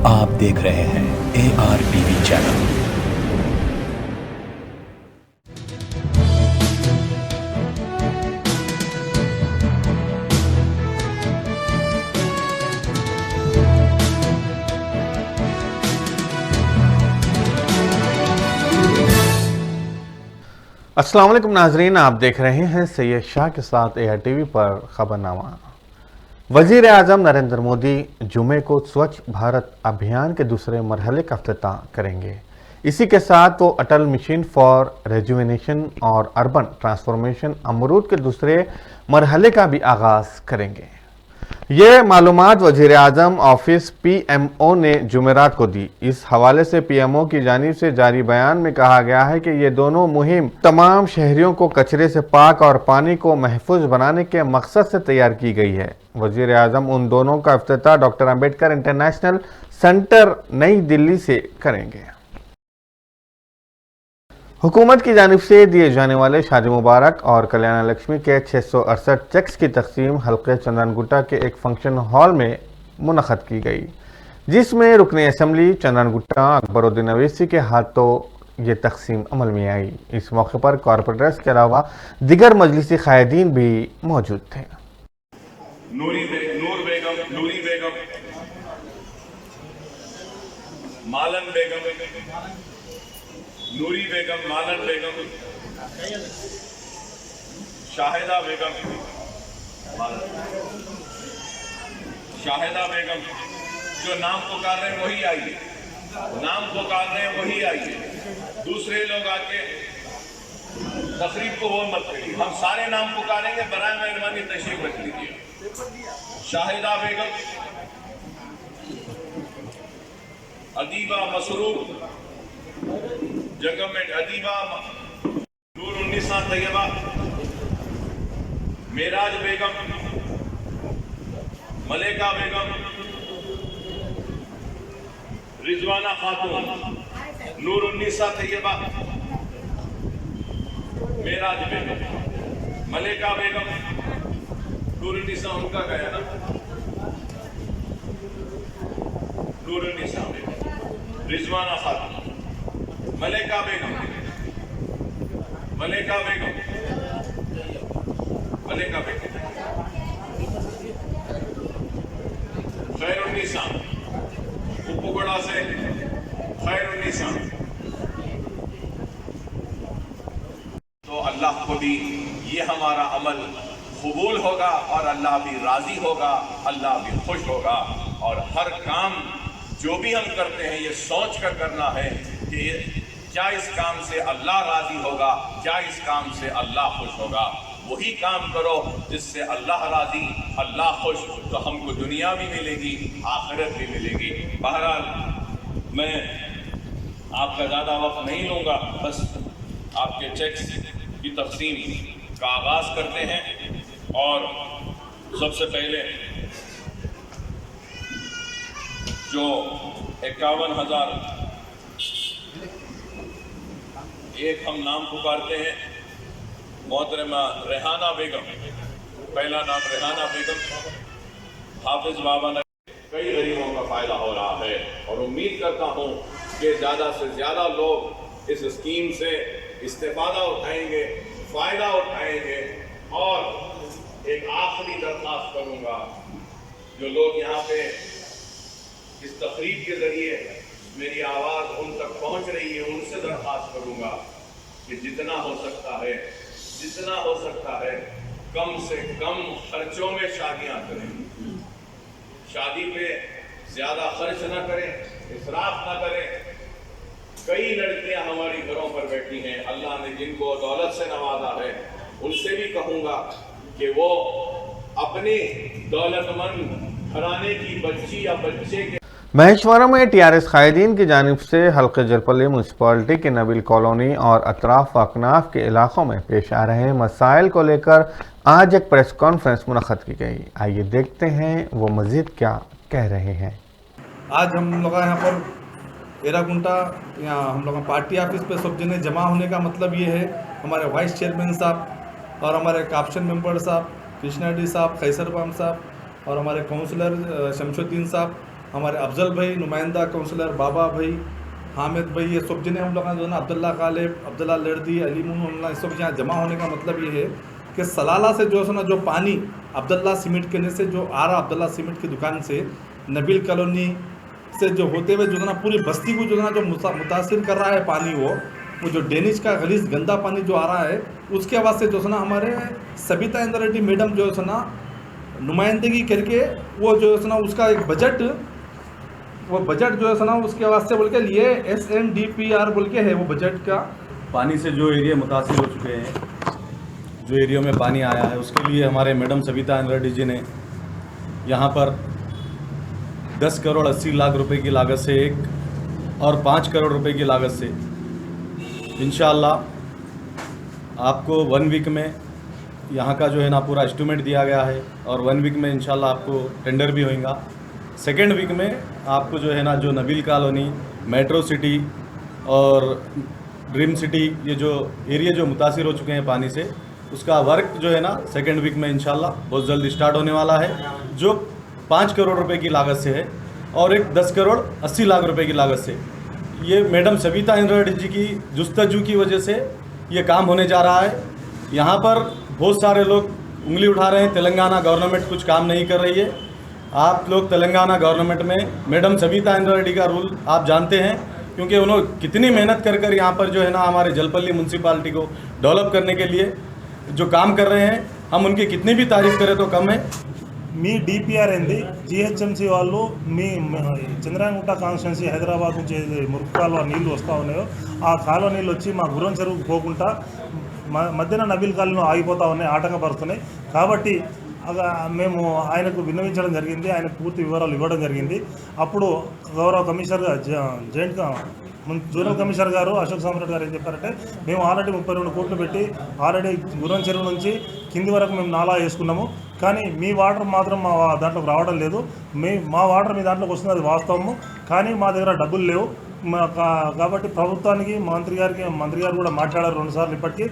आप देख रहे हैं ARTV चैनल। अस्सलाम वालेकुम नाजरीन, आप देख रहे हैं सैयद शाह के साथ ARTV पर खबरनामा। वजीर आजम नरेंद्र मोदी जुमे को स्वच्छ भारत अभियान के दूसरे मरहले का इफ्तिताह करेंगे। इसी के साथ वो अटल मिशन फॉर रेजुवेनेशन और अर्बन ट्रांसफॉर्मेशन अमरूद के दूसरे मरहले का भी आगाज करेंगे। ये मालूमात वजीर आजम ऑफिस PMO ने जुमेरात को दी। इस हवाले से PMO की जानिब से जारी बयान में कहा गया है कि ये दोनों मुहिम तमाम शहरियों को कचरे से पाक और पानी को महफूज बनाने के मकसद से तैयार की गई है। वजीर आजम उन दोनों का इफ्तिताह डॉक्टर अम्बेडकर इंटरनेशनल सेंटर नई दिल्ली से करेंगे। हुकूमत की जानिब से दिए जाने वाले शादी मुबारक और कल्याण लक्ष्मी के 668 चेक्स की तकसीम हल्के चंदनगुट्टा के एक फंक्शन हॉल में मुनक़द की गई, जिसमें रुकन असम्बली चंदनगुट्टा अकबरुद्दीन अवैसी के हाथों ये तकसीम अमल में आई। इस मौके पर कॉरपोरेटर्स के अलावा दिगर मजलिसी कायदीन भी मौजूद थे। नूरी बेगम, मालन बेगम, नूरी बेगम, मालन बेगम, शाहिदा बेगम, शाहिदा बेगम, जो नाम पुकार रहे हैं वही आइए, नाम पुकार रहे हैं वही आइए। दूसरे लोग आके तकरीब को वो मत करिए, हम सारे नाम पुकारेंगे, बराए मेहरबानी तशरीफ रख लीजिए। शाहिदा बेगम, अदीबा मसरूफ, जगमेंट अदीबा, नूर उन्नीसा तैयबा, मेराज बेगम, मलेका बेगम, रिजवाना खातून, नूर उन्नीसा तैयबा, मेराज बेगम, मलेका बेगम, नूर उन्नीसा उनका गया ना, नूर उन्नीसा बेगम, रिजवाना खातून, मलेका बेगम, मलेका बेगम, मलेका बेगम, खैरुन्निसा, उपगुड़ा से खैरुन्निसा। तो अल्लाह को भी ये हमारा अमल कबूल होगा और अल्लाह भी राजी होगा, अल्लाह भी खुश होगा। और हर काम जो भी हम करते हैं ये सोच कर करना है कि क्या इस काम से अल्लाह राजी होगा, क्या इस काम से अल्लाह खुश होगा। वही काम करो जिससे अल्लाह राजी, अल्लाह खुश, तो हमको दुनिया भी मिलेगी, आखिरत भी मिलेगी। बहरहाल मैं आपका ज़्यादा वक्त नहीं लूँगा, बस आपके चेक्स की तकसीम का आगाज़ करते हैं। और सबसे पहले जो 51,000 एक हम नाम पुकारते हैं, मोहतरमा रेहाना बेगम, पहला नाम रेहाना बेगम, हाफिज बाबा ने कई गरीबों का फायदा हो रहा है और उम्मीद करता हूं कि ज़्यादा से ज़्यादा लोग इस स्कीम से इस्तेफादा उठाएंगे, फ़ायदा उठाएंगे। और एक आखिरी दरख्वास्त करूँगा, जो लोग यहाँ पे इस तकरीब के ज़रिए मेरी आवाज़ उन तक पहुँच रही है, उनसे दरख्वास्त करूँगा कि जितना हो सकता है कम से कम खर्चों में शादियाँ करें। शादी पे ज़्यादा खर्च ना करें, इसराफ ना करें। कई लड़कियां हमारी घरों पर बैठी हैं, अल्लाह ने जिनको दौलत से नवाजा है, उनसे भी कहूँगा कि वो अपनी दौलतमंद घराने की बच्ची या बच्चे के महेश्वरम में TRS कायदीन की जानिब से हल्के जरपली म्यूनसिपालिटी के नबील कॉलोनी और अतराफ अकनाफ के इलाकों में पेश आ रहे मसाइल को लेकर आज एक प्रेस कॉन्फ्रेंस मुनक़द की गई। आइए देखते हैं वो मज़ीद क्या कह रहे हैं। आज हम लोग यहाँ पर एरागुंटा यहाँ हम लोग पार्टी ऑफिस पे सब जने जमा होने का मतलब ये है, हमारे वाइस चेयरमैन साहब और हमारे काप्शन मेंबर साहब कृष्णा डी साहब, खैसर बाम साहब और हमारे काउंसलर शमशुद्दीन साहब हमारे अफजल भाई, नुमाइंदा काउंसलर बाबा भाई, हामिद भाई, ये सब जने हम लोग जो है ना, अब्दुल्ला गालिब, अब्दुल्ला लर्दी, अलीमुन, ये सब यहाँ जमा होने का मतलब ये है कि सलाला से जो है ना, जो पानी अब्दुल्ला सीमेंट कहने से जो आ रहा, अब्दुल्ला सीमेंट की दुकान से नबील कॉलोनी से जो होते हुए जो है ना पूरी बस्ती को जो है ना जो मुतासिर कर रहा है पानी, वो जो डेनिश का गलीज गंदा पानी जो आ रहा है, उसके आवाज़ से जो है ना हमारे सबिता इंद्रा रेड्डी मैडम जो है ना नुमाइंदगी करके वो जो है ना उसका एक बजट, वो बजट जो है ना उसके आवाज़ से बोल के लिए SNDPR बोल के है वो बजट का। पानी से जो एरिया मुतासिर हो चुके हैं, जो एरिया में पानी आया है, उसके लिए हमारे मैडम सबिता इंद्रा रेड्डी जी ने यहाँ पर 10 करोड़ 80 लाख रुपए की लागत से एक और 5 करोड़ रुपए की लागत से इंशाअल्लाह आपको 1 वीक में यहाँ का जो है ना पूरा एस्टिमेट दिया गया है और 1 वीक में इंशाल्लाह आपको टेंडर भी होगा। 2nd वीक में आपको जो है ना जो नबील कॉलोनी, मेट्रो सिटी और ड्रीम सिटी, ये जो एरिया जो मुतासिर हो चुके हैं पानी से, उसका वर्क जो है ना 2nd वीक में इंशाल्लाह बहुत जल्द स्टार्ट होने वाला है, जो 5 करोड़ रुपए की लागत से है और एक 10 करोड़ 80 लाख रुपए की लागत से। ये मैडम सबिता इंद्रा रेड्डी जी की जुस्तजू की वजह से ये काम होने जा रहा है। यहाँ पर बहुत सारे लोग उंगली उठा रहे हैं, तेलंगाना गवर्नमेंट कुछ काम नहीं कर रही है। आप लोग तेलंगाना गवर्नमेंट में मैडम सबिता इंद्रा रेड्डी का रोल आप जानते हैं, क्योंकि उन्होंने कितनी मेहनत कर यहाँ पर जो है ना हमारे जलपल्ली म्यूनसिपालिटी को डेवलप करने के लिए जो काम कर रहे हैं, हम उनकी कितनी भी तारीफ करें तो कम है। మీ డిపిఆర్ ఏంది, జిహెచ్ఎంసీ వాళ్ళు మీ చంద్రాయగుట్ట కాన్స్టిట్యున్సీ హైదరాబాద్ నుంచి మురుగు కాలువ నీళ్లు వస్తూ ఉన్నాయో ఆ కాలువ నీళ్ళు వచ్చి మా గుర్రం చెరువుకు పోకుండా మధ్యన నబీల్ కాలువలో ఆగిపోతూ ఉన్నాయి, ఆటంకపరుస్తున్నాయి. కాబట్టి మేము ఆయనకు విన్నవించడం జరిగింది, ఆయనకు పూర్తి వివరాలు ఇవ్వడం జరిగింది. అప్పుడు గౌరవ కమిషనర్ జాయింట్ జోనల్ కమిషనర్ గారు అశోక్ సామ్రాట్ గారు ఏం చెప్పారంటే, మేము ఆల్రెడీ 32 కోట్లు పెట్టి ఆల్రెడీ గుర్రం చెరువు నుంచి కింది వరకు మేము నాలా వేసుకున్నాము, కానీ మీ వాటర్ మాత్రం మా దాంట్లోకి రావడం లేదు. మా వాటర్ మీ దాంట్లోకి వస్తుంది, అది వాస్తవము, కానీ మా దగ్గర డబ్బులు లేవు. కాబట్టి ప్రభుత్వానికి మంత్రి గారు కూడా మాట్లాడారు 2 సార్లు. ఇప్పటికీ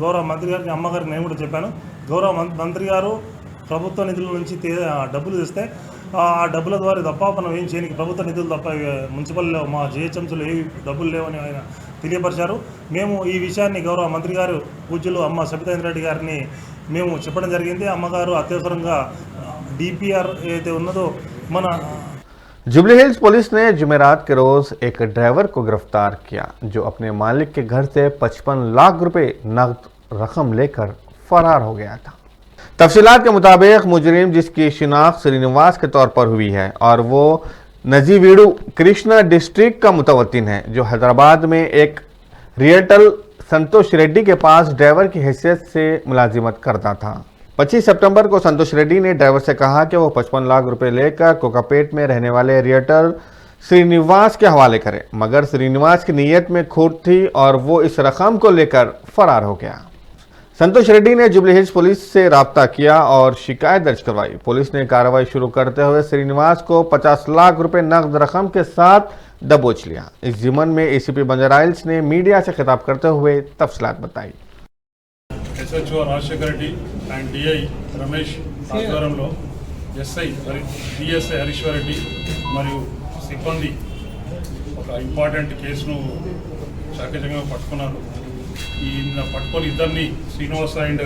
గౌరవ మంత్రి గారికి, అమ్మగారికి నేను కూడా చెప్పాను, గౌరవ మంత్రి గారు ప్రభుత్వ నిధుల నుంచి డబ్బులు తెస్తే ఆ డబ్బుల ద్వారా తప్ప మనం ఏం చేయడానికి, ప్రభుత్వ నిధులు తప్ప మున్సిపల్ మా జిహెచ్ఎంసీలో ఏవి డబ్బులు లేవని ఆయన తెలియపరిచారు. మేము ఈ విషయాన్ని గౌరవ మంత్రి గారు పూజ్యులు అమ్మ సబితా ఇంద్రా రెడ్డి గారిని మేము చెప్పడం జరిగింది. అమ్మగారు అత్యవసరంగా డిపిఆర్ ఏదైతే ఉన్నదో మన जुबली हिल्स पुलिस ने जुमेरात के रोज एक ड्राइवर को गिरफ्तार किया जो अपने मालिक के घर से 55 लाख रुपए नकद रकम लेकर फरार हो गया था। तफसीलात के मुताबिक मुजरिम, जिसकी शिनाख्त श्रीनिवास के तौर पर हुई है और वो नजीवीडू कृष्णा डिस्ट्रिक्ट का मुतवत्तिन है, जो हैदराबाद में एक रियल्टर संतोष रेड्डी के पास ड्राइवर की हैसियत से मुलाजिमत करता था। 25 सितंबर को संतोष रेड्डी ने ड्राइवर से कहा कि वो 55 लाख रुपए लेकर कोकापेट में रहने वाले रियल्टर श्रीनिवास के हवाले करे, मगर श्रीनिवास की नीयत में खोट थी और वो इस रकम को लेकर फरार हो गया। संतोष रेड्डी ने जुबली हिल्स पुलिस से राब्ता किया और शिकायत दर्ज करवाई। पुलिस ने कार्रवाई शुरू करते हुए श्रीनिवास को 50 लाख रुपए नकद रकम के साथ दबोच लिया। इस ज़िम्मन में एसीपी बंजाराइल्स ने मीडिया से खिताब करते हुए तफसीलात बताई। SHO Rajasekhar Reddy and DI Ramesh ఆధ్వర్యంలో SI DSI హరీశ్వర్ రెడ్డి మరియు సిబ్బంది ఒక ఇంపార్టెంట్ కేసును చాకచక్యంగా పట్టుకున్నారు. ఈ పట్టుకొని ఇద్దరిని శ్రీనివాస్ అండ్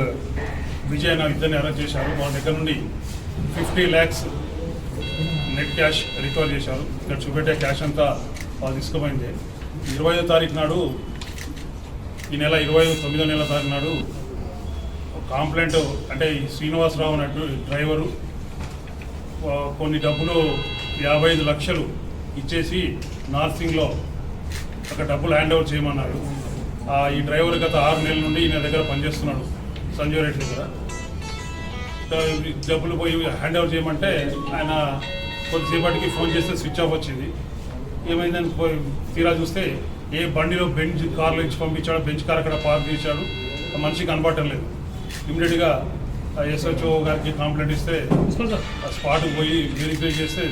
విజయ్ అనే ఇద్దరిని అరెస్ట్ చేశారు. వాళ్ళ దగ్గర నుండి 50 lakhs నెట్ క్యాష్ రికవర్ చేశారు. ఇక్కడ చూపెట్టే క్యాష్ అంతా వాళ్ళు తీసుకుపోయింది. 25వ తారీఖు నాడు, ఈ నెల 29వ నెల తారీఖు నాడు కంప్లైంట్, అంటే శ్రీనివాసరావు అన్నట్టు డ్రైవరు కొన్ని డబ్బులు 55 లక్షలు ఇచ్చేసి నార్సింగ్లో అక్కడ డబ్బులు హ్యాండ్ ఓవర్ చేయమన్నారు. ఈ డ్రైవర్ గత 6 నెలల నుండి ఈయన దగ్గర పనిచేస్తున్నాడు, సంజయ్ రెడ్డి దగ్గర. డబ్బులు పోయి హ్యాండ్ ఓవర్ చేయమంటే ఆయన కొద్దిసేపటికి ఫోన్ చేస్తే స్విచ్ ఆఫ్ వచ్చింది. ఏమైందని పోయి తీరా చూస్తే ఏ బండిలో బెంచ్ కార్లో ఇచ్చి పంపించాడు, బెంచ్ కార్ అక్కడ పార్క్ చేశాడు, మనిషి కనపడటం లేదు. ఇమ్మీడియట్గా SHO గారికి కంప్లైంట్ ఇస్తే స్పాట్కి పోయి వెరిఫై చేస్తే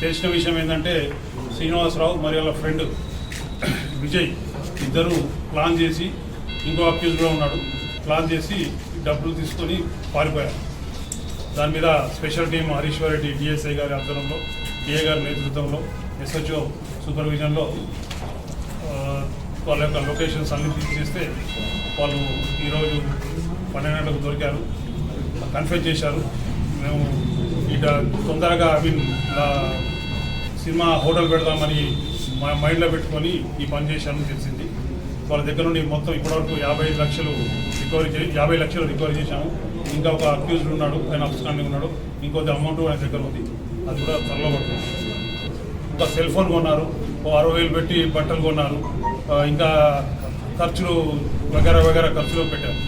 తెలిసిన విషయం ఏంటంటే శ్రీనివాసరావు మరియు వాళ్ళ ఫ్రెండ్ విజయ్ ఇద్దరు ప్లాన్ చేసి, ఇంకో అక్యూజ్ కూడా ఉన్నాడు, ప్లాన్ చేసి డబ్బులు తీసుకొని పారిపోయారు. దాని మీద special team Harishwar Reddy DSI గారి ఆధ్వర్యంలో డిఏ గారి నేతృత్వంలో ఎస్హెచ్ఓ సూపర్విజన్లో వాళ్ళ యొక్క లొకేషన్స్ అన్ని తీసేస్తే వాళ్ళు ఈరోజు 12 గంటలకు దొరికారు, కన్ఫెస్ చేశారు. మేము ఇట తొందరగా సినిమా హోటల్ పెడదామని మా మైండ్లో పెట్టుకొని ఈ పని చేశారని తెలిసింది. వాళ్ళ దగ్గర నుండి మొత్తం ఇప్పటివరకు 50 లక్షలు రికవరీ చేశాము. ఇంకా ఒక అక్యూజ్డ్ ఉన్నాడు, ఆయన అబ్స్కాండింగ్ ఉన్నాడు. ఇంకొద్ది అమౌంట్ ఆయన దగ్గర ఉంది, అది కూడా త్వరలో పడుతుంది. ఇంకా సెల్ ఫోన్ కొన్నారు, 60,000 పెట్టి బట్టలు కొన్నారు, ఇంకా ఖర్చులు వగేరా ఖర్చులు పెట్టారు.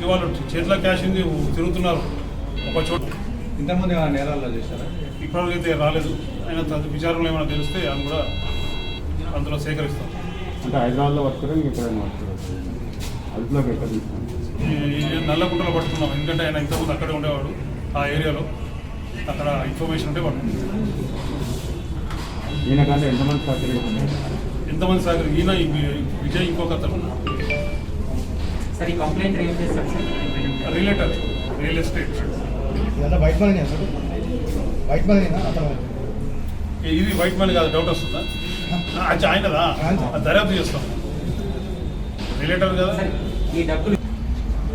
ఇవాళ చేతిలో క్యాష్ ఉంది, తిరుగుతున్నారు ఒక చోట. ఇంతకుముందు ఏమైనా నేరాల్లో చేశారా? ఇప్పటికైతే రాలేదు. ఆయన విచారణలో ఏమైనా తెలిస్తే అది కూడా అందులో సేకరిస్తాం. అంటే హైదరాబాద్లో వర్క్ ఎక్కడైనా అదుపులోకి ఎక్కడ తీసుకున్నాం? నల్లకుంటలో పట్టుకున్నాం, ఎందుకంటే ఆయన ఇంతకుముందు అక్కడే ఉండేవాడు ఆ ఏరియాలో. అక్కడ ఇన్ఫర్మేషన్ ఉంటే పట్టుకున్నాం. ఈయనకంటే ఎంతమంది సహకరి ఈయన విజయ్ ఇంకొక అతను सर ये कंप्लेंट रेज చేశారు sir relator real estate. White money sir, white money ఇది వైట్ మనీ కాదు, డౌట్ వస్తుందా? ఆయనదా దర్యాప్తు చేస్తాం. రిలేటర్ కదా. ఈ డబ్బులు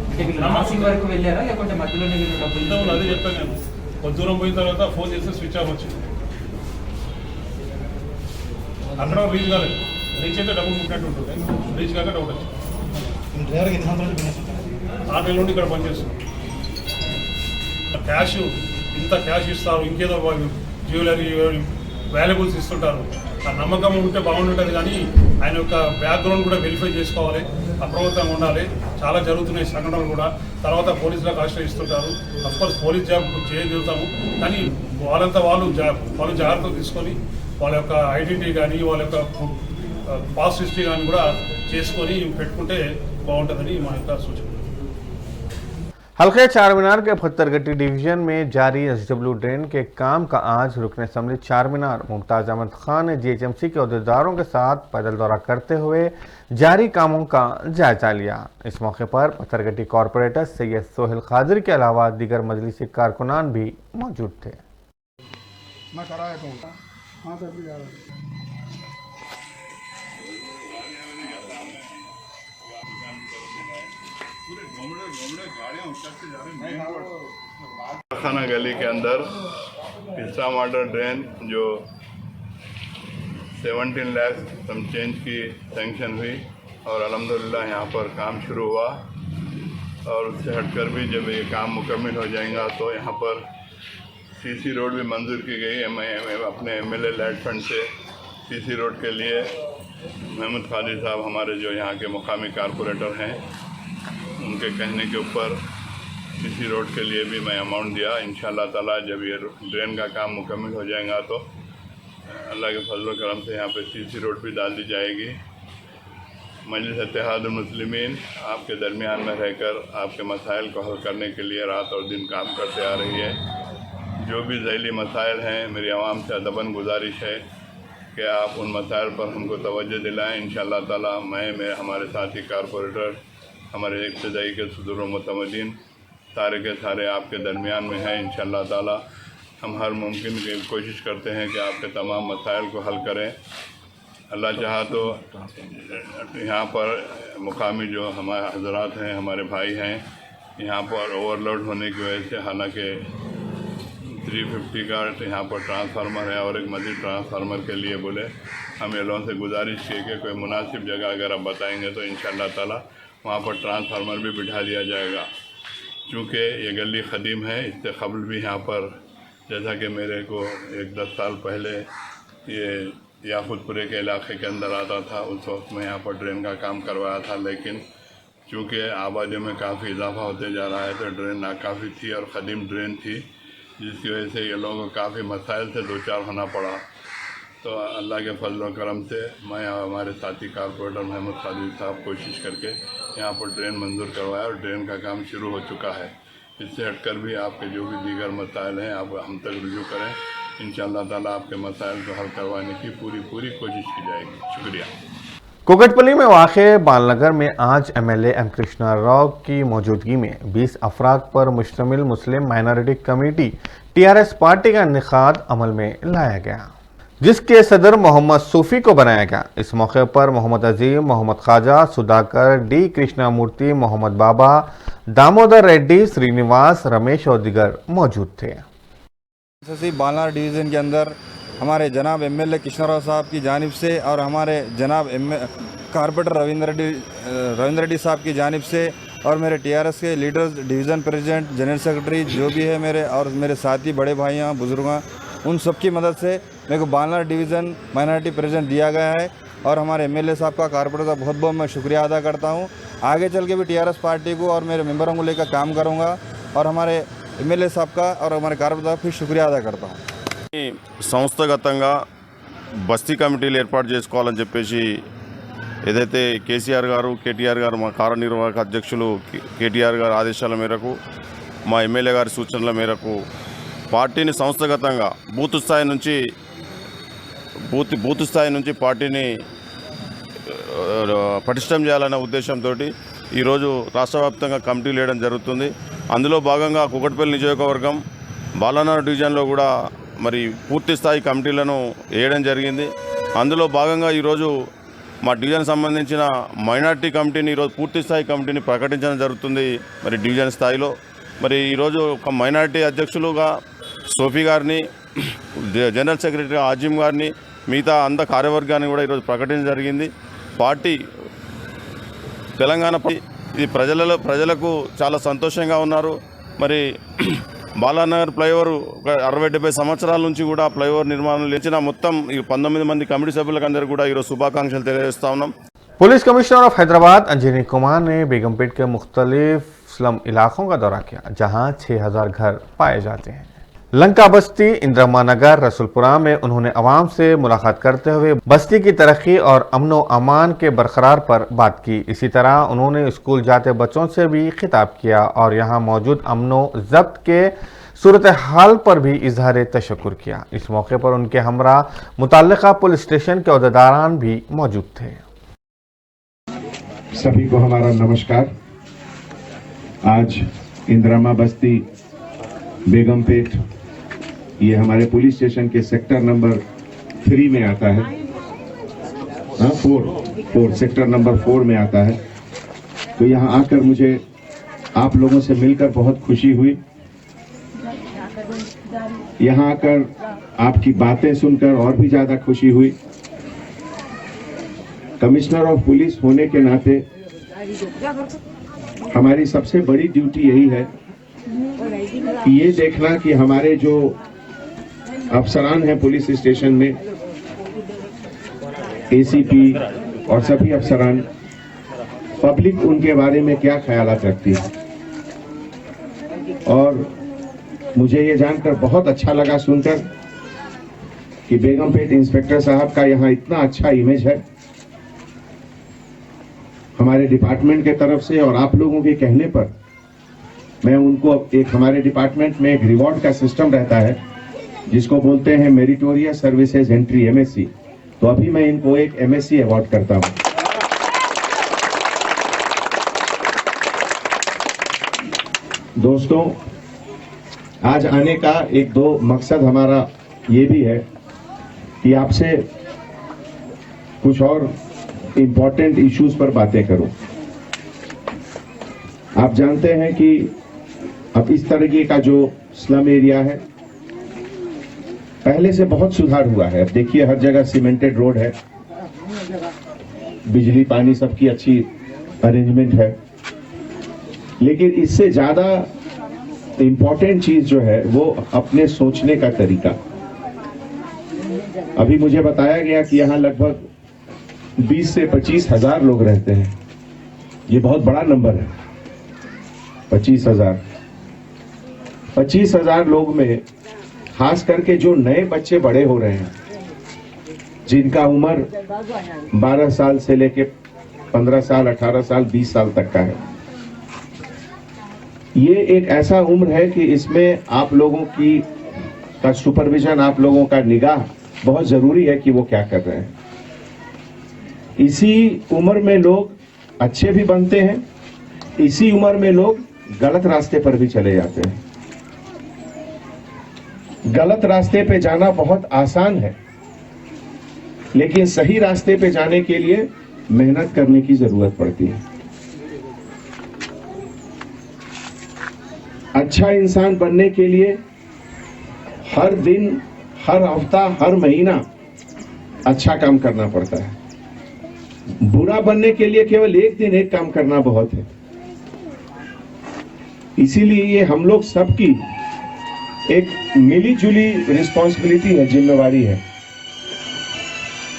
అంటే వీళ్ళు నాసింగ్ వరకు వెళ్ళారా లేకుంటే మధ్యలోనే వీళ్ళు డబ్బులు? అదే చెప్పాను నేను. కొద్ది దూరం పోయిన తర్వాత ఫోన్ చేస్తే స్విచ్ ఆఫ్ వచ్చింది. అక్కడ రీచ్ కాలేదు. రీచ్ అయితే డబ్బులు ముట్టినట్టు ఉంటుంది, రీచ్ కాక డౌట్ వచ్చింది. 6 నెలల నుండి ఇక్కడ పనిచేస్తున్నాం. క్యాష్ ఇంత క్యాష్ ఇస్తారు, ఇంకేదో జ్యువెలరీ వాల్యుబుల్స్ ఇస్తుంటారు. ఆ నమ్మకం ఉంటే బాగుంటుంది, కానీ ఆయన యొక్క బ్యాక్గ్రౌండ్ కూడా వెరిఫై చేసుకోవాలి, అప్రమత్తంగా ఉండాలి. చాలా జరుగుతున్నాయి సంఘటనలు కూడా. తర్వాత పోలీసులకు ఆశ్రయిస్తుంటారు. అఫ్కోర్స్ పోలీస్ జాబ్ చేయగలుగుతాము, కానీ వాళ్ళు జాగ్రత్తలు తీసుకొని వాళ్ళ యొక్క ఐడెంటిటీ కానీ వాళ్ళ యొక్క పాస్ట్ హిస్టరీ కానీ కూడా చేసుకొని పెట్టుకుంటే బాగుంటుందని మా యొక్క సూచన. हल्के चारमीनार के पत्थरगट्टी डिवीजन में जारी एसडब्ल्यू ड्रेन के काम का आज रुकने सम्मिलित चारमीनार मुमताज अहमद खान ने जीएचएमसी के अहदेदारों के साथ पैदल दौरा करते हुए जारी कामों का जायजा लिया। इस मौके पर पत्थरगट्टी कॉरपोरेटर सैयद सोहेल खादिर के अलावा दीगर मजलिसी कारकुनान भी मौजूद थे। खाना गली के अंदर पिस्ता वाटर ड्रेन जो 17 लाख सम चेंज की सैंक्शन हुई और अल्हम्दुलिल्लाह यहाँ पर काम शुरू हुआ। और उससे हटकर भी जब ये काम मुकम्मल हो जाएगा तो यहाँ पर सीसी रोड भी मंजूर की गई है। मैं अपने एमएलए लैड फंड से सीसी रोड के लिए महमूद खादी साहब हमारे जो यहाँ के मुकामी कारपोरेटर हैं, उनके कहने के ऊपर सीसी रोड के लिए भी मैं अमाउंट दिया। इंशाअल्लाह ताला जब ये ड्रेन का काम मुकम्मल हो जाएगा तो अल्लाह के फजल करम से यहाँ पे सीसी रोड भी डाल दी जाएगी। मजलिस इत्तेहादुल मुस्लिमीन आपके दरमियान में रहकर आपके मसाइल को हल करने के लिए रात और दिन काम करते आ रही है। जो भी ज़ैली मसाइल हैं, मेरी आवाम से अदबन गुजारिश है कि आप उन मसाइल पर हमको तवज्जो दिलाएँ। इंशाअल्लाह ताला मैं हमारे साथी कारपोरेटर, हमारे इब्तदाई के सदर मुतमदीन सारे के सारे आपके दरमियान में हैं। इंशाअल्लाह ताला हम हर मुमकिन की कोशिश करते हैं कि आपके तमाम मसाइल को हल करें। अल्लाह चाहा तो यहाँ पर मुकामी जो हमारे हजरात हैं, हमारे भाई हैं, यहाँ पर ओवरलोड होने की वजह से हालांकि 350 का यहाँ पर ट्रांसफार्मर है और एक मज़ीद ट्रांसफार्मर के लिए बोले हम ये लोगों से गुजारिश की कि कोई मुनासिब जगह अगर आप बताएंगे तो इंशाअल्लाह ताला वहाँ पर ट्रांसफार्मर भी बिठा दिया जाएगा। चूँकि ये गली ख़दीम है, इससे कबल भी यहाँ पर जैसा कि मेरे को 10 साल पहले ये याकूतपुरे के इलाके के अंदर आता था, उस वक्त मैं यहाँ पर ड्रेन का काम करवाया था। लेकिन चूँकि आबादी में काफ़ी इजाफा होते जा रहा है तो ड्रेन नाकाफ़ी थी और ख़दीम ड्रेन थी, जिसकी वजह से ये लोगों को काफ़ी मसाइल से दो चार होना पड़ा। तो अल्लाह के फजल व करम से मैं हमारे साथी कारपोरेटर महमूद खादी साहब कोशिश करके यहाँ पर ड्रेन मंजूर करवाया और ड्रेन का काम शुरू हो चुका है। इससे हटकर भी आपके जो भी दीगर मसाइल हैं आप हम तक रुजू करें। इंशाअल्लाह ताला आपके मसाइल को हल करवाने की पूरी कोशिश की जाएगी। शुक्रिया। कुकटपल्ली में वाक़े बालनगर में आज एमएलए एम कृष्णा राव की मौजूदगी में 20 अफराद पर मुश्तमिल मुस्लिम माइनॉरिटी कमेटी टीआरएस पार्टी का इनेकाद अमल में लाया गया, जिसके सदर मोहम्मद सूफी को बनाया गया। इस मौके पर मोहम्मद अजीम, मोहम्मद ख्वाजा, सुधाकर, डी कृष्णामूर्ति, मोहम्मद बाबा, दामोदर रेड्डी, श्रीनिवास, रमेश और दीगर मौजूद थे। बालनगर डिवीज़न के अंदर हमारे जनाब एमएलए कृष्णाराव साहब की जानिब से और हमारे जनाब कारपोरेटर रविंद्र रेड्डी साहब की जानिब से और मेरे टीआरएस के leaders, division president, general secretary जो भी है मेरे और मेरे साथी बड़े भाई हैं, बुजुर्ग हैं, उन सब की मदद से मेरे को बालनगर डिवीज़न माइनॉरिटी प्रेसिडेंट दिया गया है। और हमारे एमएलए साहब का, कारपोरेटर का बहुत बहुत मैं शुक्रिया अदा करता हूँ। आगे चल के भी टीआरएस पार्टी को और मेरे मेंबरों को लेकर काम करूँगा और हमारे एमएलए साहब का और हमारे कारपोरेटर का फिर शुक्रिया अदा करता हूँ। సంస్థాగతంగా బస్తీ కమిటీలు ఏర్పాటు చేసుకోవాలని చెప్పేసి ఏదైతే కేసీఆర్ గారు, కేటీఆర్ గారు, మా కార్యనిర్వాహక అధ్యక్షులు కేటీఆర్ గారి ఆదేశాల మేరకు, మా ఎమ్మెల్యే గారి సూచనల మేరకు పార్టీని సంస్థాగతంగా బూత్ స్థాయి నుంచి పార్టీని పటిష్టం చేయాలనే ఉద్దేశంతో ఈరోజు రాష్ట్ర వ్యాప్తంగా కమిటీలు వేయడం జరుగుతుంది। అందులో భాగంగా కుకట్పల్లి నియోజకవర్గం బాలనగర్ డివిజన్లో కూడా మరి పూర్తి స్థాయి కమిటీలను వేయడం జరిగింది। అందులో భాగంగా ఈరోజు మా డివిజన్ సంబంధించిన మైనార్టీ కమిటీని ఈరోజు పూర్తి స్థాయి కమిటీని ప్రకటించడం జరుగుతుంది। మరి డివిజన్ స్థాయిలో మరి ఈరోజు ఒక మైనార్టీ అధ్యక్షులుగా సోఫీ గారిని, జనరల్ సెక్రటరీ ఆజిమ్ గారిని, మిగతా అంద కార్యవర్గాన్ని కూడా ఈరోజు ప్రకటించడం జరిగింది। పార్టీ తెలంగాణ ఇది ప్రజలకు చాలా సంతోషంగా ఉన్నారు। మరి బాలానగర్ ఫ్లైఓవర్ 60-70 సంవత్సరాల నుంచి కూడా ఫ్లైఓవర్ నిర్మాణం లేచిన మొత్తం 19 మంది కమిటీ సభ్యులకు అందరూ కూడా ఈరోజు శుభాకాంక్షలు తెలియజేస్తా ఉన్నాం। Police commissioner of Hyderabad Anjani Kumar ने बेगमपेट के मुख्तलिफ स्लम इलाकों का दौरा किया, जहां 6000 घर पाए जाते हैं। लंका बस्ती, इंदिरा नगर, रसूलपुरा में उन्होंने अवाम से मुलाकात करते हुए बस्ती की तरक्की और अमन व अमान के बरकरार पर बात की। इसी तरह उन्होंने स्कूल जाते बच्चों से भी खिताब किया और यहाँ मौजूद अमन व ज़ब्त के सूरत हाल पर भी इजहार तशक्कुर किया। इस मौके पर उनके हमरा मुतल्लिका पुलिस स्टेशन के अहदेदारान भी मौजूद थे। सभी को हमारा नमस्कार। आज इंदिरा बस्ती, बेगमपेट, ये हमारे पुलिस स्टेशन के सेक्टर नंबर 3 में आता है, 4 सेक्टर नंबर 4 में आता है। तो यहाँ आकर मुझे आप लोगों से मिलकर बहुत खुशी हुई। यहाँ आकर आपकी बातें सुनकर और भी ज्यादा खुशी हुई। कमिश्नर ऑफ पुलिस होने के नाते हमारी सबसे बड़ी ड्यूटी यही है कि ये देखना कि हमारे जो अफसरान हैं पुलिस स्टेशन में, एसीपी और सभी अफसरान, पब्लिक उनके बारे में क्या ख्यालात रखती है। और मुझे ये जानकर बहुत अच्छा लगा सुनकर कि बेगमपेट इंस्पेक्टर साहब का यहाँ इतना अच्छा इमेज है। हमारे डिपार्टमेंट के तरफ से और आप लोगों के कहने पर मैं उनको एक, हमारे डिपार्टमेंट में एक रिवॉर्ड का सिस्टम रहता है जिसको बोलते हैं मेरिटोरियस सर्विसेज एंट्री, MSc। तो अभी मैं इनको एक MSc अवार्ड करता हूं। दोस्तों, आज आने का 1-2 मकसद हमारा ये भी है कि आपसे कुछ और इम्पोर्टेंट इश्यूज पर बातें करूं। आप जानते हैं कि अब इस तरीके का जो स्लम एरिया है, पहले से बहुत सुधार हुआ है। अब देखिए हर जगह सीमेंटेड रोड है, बिजली पानी सबकी अच्छी अरेंजमेंट है। लेकिन इससे ज्यादा इम्पोर्टेंट चीज जो है वो अपने सोचने का तरीका। अभी मुझे बताया गया कि यहाँ लगभग 20 से 25 हजार लोग रहते हैं। ये बहुत बड़ा नंबर है, 25 हजार लोग में खास करके जो नए बच्चे बड़े हो रहे हैं, जिनका उम्र 12 साल से लेके 15 साल, 18 साल, 20 साल तक का है, ये एक ऐसा उम्र है कि इसमें आप लोगों का सुपरविजन, आप लोगों का निगाह बहुत जरूरी है कि वो क्या कर रहे हैं। इसी उम्र में लोग अच्छे भी बनते हैं, इसी उम्र में लोग गलत रास्ते पर भी चले जाते हैं। गलत रास्ते पे जाना बहुत आसान है, लेकिन सही रास्ते पे जाने के लिए मेहनत करने की जरूरत पड़ती है। अच्छा इंसान बनने के लिए हर दिन, हर हफ्ता, हर महीना अच्छा काम करना पड़ता है। बुरा बनने के लिए केवल एक दिन एक काम करना बहुत है। इसीलिए ये हम लोग सबकी एक मिली जुली रिस्पॉन्सिबिलिटी है, जिम्मेवारी है।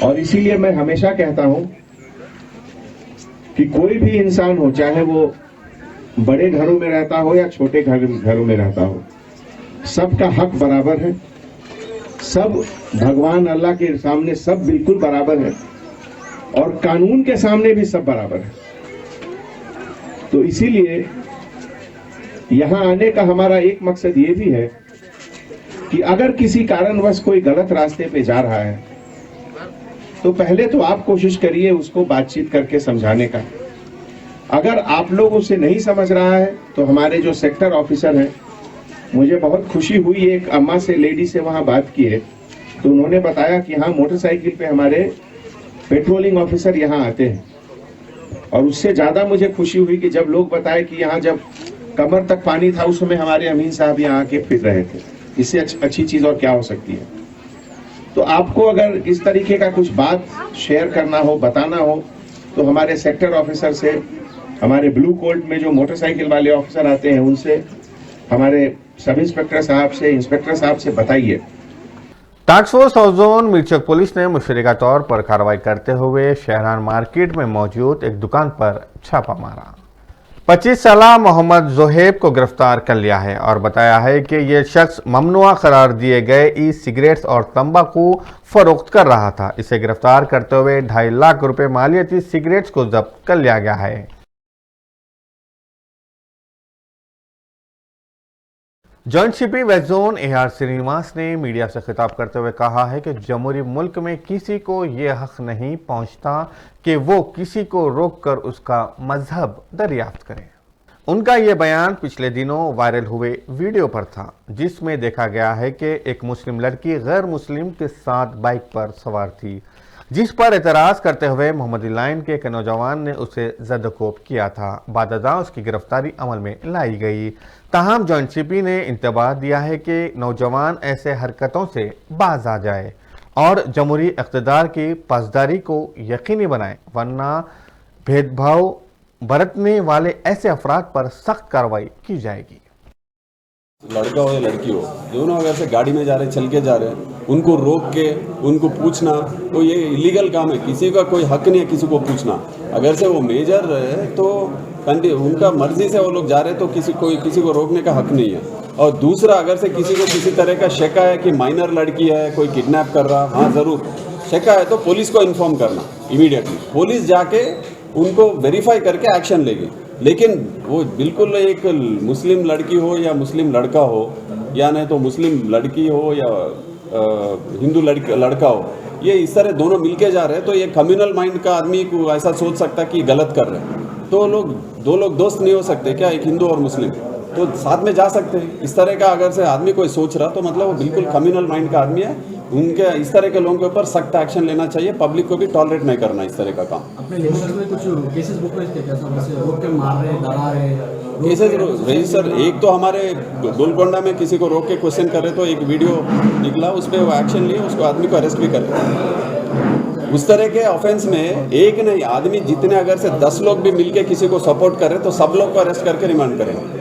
और इसीलिए मैं हमेशा कहता हूं कि कोई भी इंसान हो, चाहे वो बड़े घरों में रहता हो या छोटे घरों में रहता हो, सबका हक बराबर है। सब भगवान अल्लाह के सामने सब बिल्कुल बराबर है और कानून के सामने भी सब बराबर है। तो इसीलिए यहां आने का हमारा एक मकसद ये भी है कि अगर किसी कारणवश कोई गलत रास्ते पे जा रहा है तो पहले तो आप कोशिश करिए उसको बातचीत करके समझाने का। अगर आप लोग उसे नहीं समझ रहा है तो हमारे जो सेक्टर ऑफिसर हैं, मुझे बहुत खुशी हुई, एक अम्मा से, लेडी से वहां बात की है तो उन्होंने बताया कि हाँ, मोटरसाइकिल पे हमारे पेट्रोलिंग ऑफिसर यहाँ आते हैं। और उससे ज्यादा मुझे खुशी हुई कि जब लोग बताए कि यहाँ जब कमर तक पानी था उस समय हमारे अमीन साहब यहाँ आके फिर रहे थे। इससे अच्छी चीज और क्या हो सकती है। तो आपको अगर इस तरीके का कुछ बात शेयर करना हो, बताना हो, तो हमारे सेक्टर ऑफिसर से, हमारे ब्लू कोल्ट में जो मोटरसाइकिल वाले ऑफिसर आते हैं उनसे, हमारे सब इंस्पेक्टर साहब से, इंस्पेक्टर साहब से बताइए। टास्क फोर्स साउथ जोन मिर्चक पुलिस ने मुशतरका तौर पर कार्रवाई करते हुए शहरान मार्केट में मौजूद एक दुकान पर छापा मारा। 25 साला मोहम्मद जोहेब को गिरफ्तार कर लिया है और बताया है कि यह शख्स ममनुआ करार दिए गए ई सिगरेट्स और तंबाकू फरोख्त कर रहा था। इसे गिरफ्तार करते हुए 2.5 लाख रुपए मालियती सिगरेट्स को जब्त कर लिया गया है। Joint CP west zone AR Srinivas ने मीडिया से खिताब करते हुए कहा है कि जमहूरी मुल्क में किसी को ये हक नहीं पहुंचता कि वो किसी को रोककर उसका मजहब दरियाफ्त करे। उनका ये बयान पिछले दिनों वायरल हुए वीडियो पर था, जिसमें देखा गया है कि एक मुस्लिम लड़की गैर मुस्लिम के साथ बाइक पर सवार थी, जिस पर एतराज़ करते हुए मोहम्मदी लाइन के एक नौजवान ने उसे जदकोब किया था। बादअज़ां उसकी गिरफ्तारी अमल में लाई गई। ताहम जॉइंट सीपी ने इंतबाह दिया है कि नौजवान ऐसे हरकतों से बाज आ जाए और जमहूरी इक़्तिदार की पासदारी को यकीनी बनाए, वरना भेदभाव बरतने वाले ऐसे अफराद पर सख्त कार्रवाई की जाएगी। लड़का हो या लड़की हो, दोनों अगर से गाड़ी में जा रहे, चल के जा रहे हैं, उनको रोक के उनको पूछना तो ये इलीगल काम है। किसी का कोई हक नहीं है किसी को पूछना। अगर से वो मेजर है तो उनका मर्जी से वो लोग जा रहे हैं तो किसी को रोकने का हक नहीं है। और दूसरा, अगर से किसी को किसी तरह का शक है कि माइनर लड़की है, कोई किडनैप कर रहा, हाँ ज़रूर शक है तो पुलिस को इन्फॉर्म करना इमीडिएटली। पुलिस जाके उनको वेरीफाई करके एक्शन लेगी। लेकिन वो बिल्कुल एक मुस्लिम लड़की हो या मुस्लिम लड़का हो, या नहीं तो मुस्लिम लड़की हो या हिंदू लड़का हो, ये इस तरह दोनों मिलके जा रहे हैं तो ये कम्युनल माइंड का आदमी को ऐसा सोच सकता कि गलत कर रहे हैं। तो दो लोग दोस्त नहीं हो सकते क्या? एक हिंदू और मुस्लिम तो साथ में जा सकते हैं। इस तरह का अगर से आदमी कोई सोच रहा तो मतलब वो बिल्कुल कम्युनल माइंड का आदमी है। उनके इस तरह के लोगों के ऊपर सख्त एक्शन लेना चाहिए। पब्लिक को भी टॉलरेट नहीं करना इस तरह का काम। अपने लिमिटेड में कुछ केसेस बुक रोक के मार रहे, डरा रहे केसेस रजिस्टर। एक तो हमारे गोलकोंडा में किसी को रोक के क्वेश्चन कर रहे तो एक वीडियो निकला, उस पर वो एक्शन लिए, उसको आदमी को अरेस्ट भी कर रहे। उस तरह के ऑफेंस में एक नहीं आदमी जितने अगर से 10 लोग भी मिलके किसी को सपोर्ट कर रहे तो सब लोग को अरेस्ट करके रिमांड करेंगे।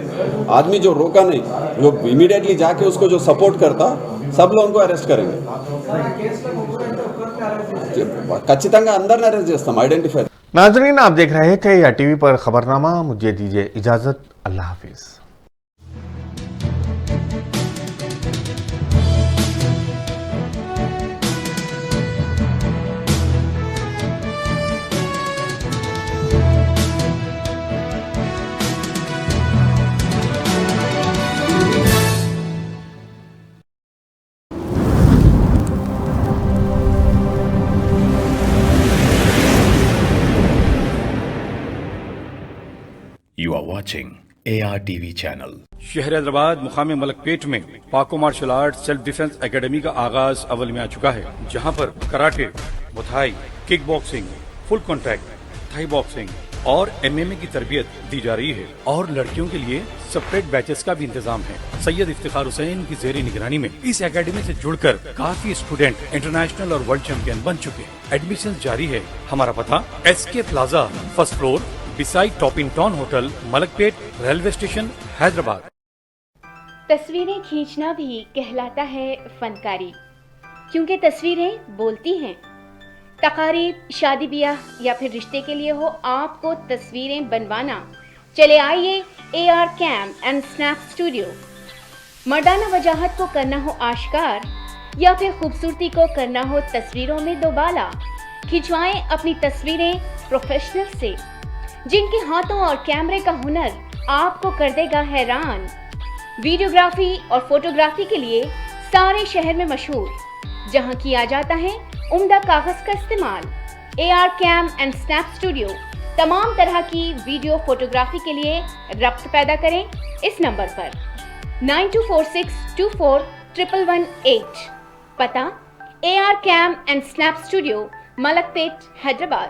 आदमी जो रोका नहीं, जो इमीडिएटली जाके उसको जो सपोर्ट करता, सब लोगों को अरेस्ट करेंगे। खచ్చితంగా అందరిని అరెస్ట్ చేస్తాం, ఐడెంటిఫై। नाजरीन, आप देख रहे थे या टीवी पर खबरनामा। मुझे दीजिए इजाजत। अल्लाह हाफिज। for watching ARTV channel. शहर हैदराबाद मुकामी मलकपेट में पाको martial art self defence academy का आगाज अव्वल में आ चुका है, जहां पर karate, muay thai, kick boxing, full contact, Thai boxing और MMA की तरबियत दी जा रही है और लड़कियों के लिए सेपरेट बैचेस का भी इंतजाम है। सैयद इफ्तिखार हुसैन की जेरी निगरानी में इस एकेडमी से जुड़कर काफी स्टूडेंट इंटरनेशनल और वर्ल्ड चैंपियन बन चुके हैं। एडमिशन जारी है। हमारा पता SK plaza, first floor, beside top in town hotel, Malakpet, railway station, Hyderabad. तस्वीरें खींचना भी कहलाता है फनकारी, क्योंकि तस्वीरें बोलती हैं। तकारीब, शादी ब्याह या फिर रिश्ते के लिए हो आपको तस्वीरें बनवाना, चले आइए AR cam and snap studio. मर्दाना वजाहत को करना हो आश्कार या फिर खूबसूरती को करना हो तस्वीरों में दोबाला, खिंचवाएं अपनी तस्वीरें प्रोफेशनल से, जिनके हाथों और कैमरे का हुनर आपको कर देगा हैरान। वीडियोग्राफी और फोटोग्राफी के लिए सारे शहर में मशहूर, जहां किया जाता है उम्दा कागज का इस्तेमाल। AR cam and snap studio तमाम तरह की वीडियो फोटोग्राफी के लिए रब्त पैदा करें इस नंबर पर 9246241118। पता AR cam and snap studio, Malakpet, Hyderabad.